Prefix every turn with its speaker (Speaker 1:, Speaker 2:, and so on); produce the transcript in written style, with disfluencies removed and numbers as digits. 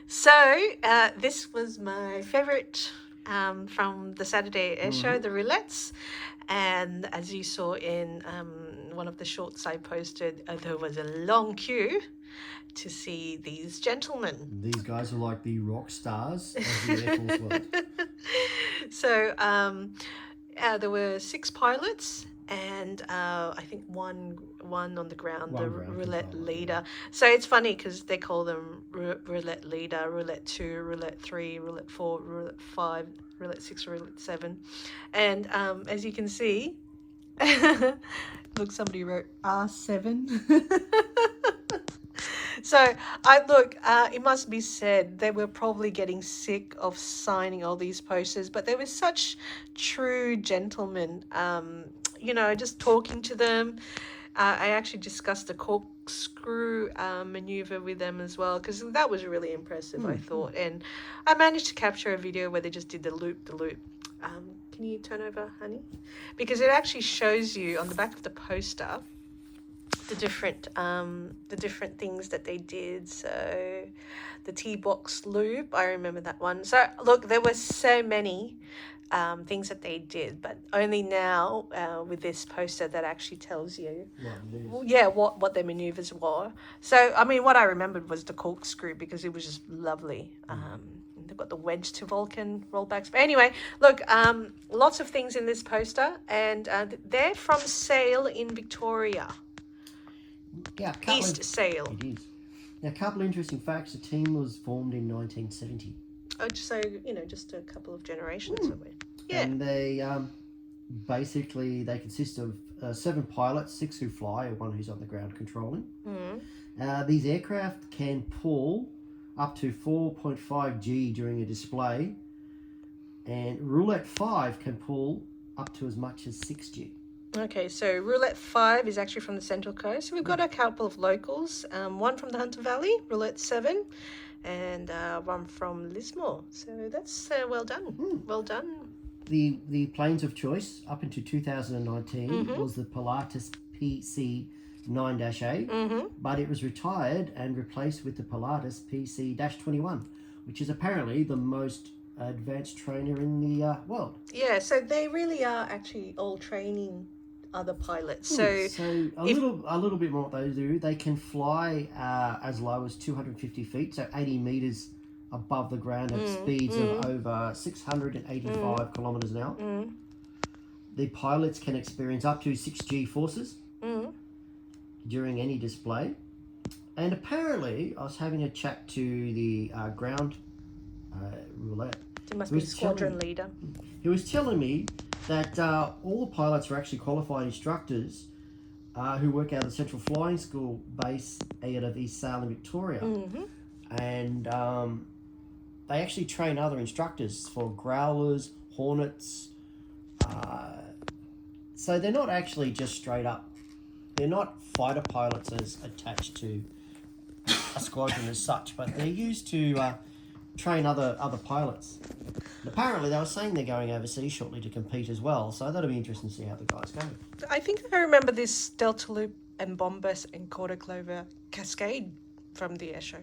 Speaker 1: So this was my favourite from the Saturday Air Show, the Roulettes. And as you saw in one of the shorts I posted, there was a long queue to see these gentlemen.
Speaker 2: These guys are like the rock stars of the Air Force world.
Speaker 1: So there were 6 pilots and I think one on the ground,
Speaker 2: One
Speaker 1: the
Speaker 2: ground
Speaker 1: roulette
Speaker 2: controller,
Speaker 1: leader. So it's funny because they call them roulette leader, roulette 2, roulette 3, roulette 4, roulette 5, roulette 6, roulette 7. And as you can see, look, somebody wrote R7. So it must be said they were probably getting sick of signing all these posters, but they were such true gentlemen. Just talking to them. I actually discussed the corkscrew maneuver with them as well, because that was really impressive, I thought. And I managed to capture a video where they just did the loop. Can you turn over, honey? Because it actually shows you on the back of the poster the different things that they did. So the T-box loop, I remember that one. So look, there were so many things that they did, but only now with this poster that actually tells you what their maneuvers were. So I mean, what I remembered was the corkscrew, because it was just lovely. They've got the wedge to Vulcan rollbacks. But anyway, look, lots of things in this poster, and they're from Sale in Victoria.
Speaker 2: Yeah,
Speaker 1: East Sale.
Speaker 2: It is. Now, a couple of interesting facts. The team was formed in 1970.
Speaker 1: Oh, so, just a couple of generations away. Yeah.
Speaker 2: And they basically, they consist of 7 pilots, 6 who fly, and 1 who's on the ground controlling. These aircraft can pull up to 4.5 G during a display, and Roulette 5 can pull up to as much as 6 G.
Speaker 1: Okay, so Roulette 5 is actually from the Central Coast. So we've got a couple of locals, one from the Hunter Valley, Roulette 7, and one from Lismore. So that's well done. Well done.
Speaker 2: The planes of choice up into 2019 was the Pilatus PC-9-A, but it was retired and replaced with the Pilatus PC-21, which is apparently the most advanced trainer in the world.
Speaker 1: Yeah, so they really are actually all training other pilots. So
Speaker 2: a little bit more what they do. They can fly as low as 250 feet, so 80 meters above the ground at speeds of over 685 kilometers an hour. The pilots can experience up to 6G forces during any display. And apparently, I was having a chat to the ground roulette.
Speaker 1: It must be the squadron leader.
Speaker 2: He was telling me that all the pilots are actually qualified instructors who work out of the Central Flying School base out of East Sale in Victoria. And they actually train other instructors for Growlers, Hornets. So they're not actually just straight up. They're not fighter pilots as attached to a squadron as such, but they're used to train other pilots. And apparently they were saying they're going overseas shortly to compete as well, so that'll be interesting to see how the guys go.
Speaker 1: I think I remember this Delta Loop and Bombus and Quarter Clover Cascade from the air show.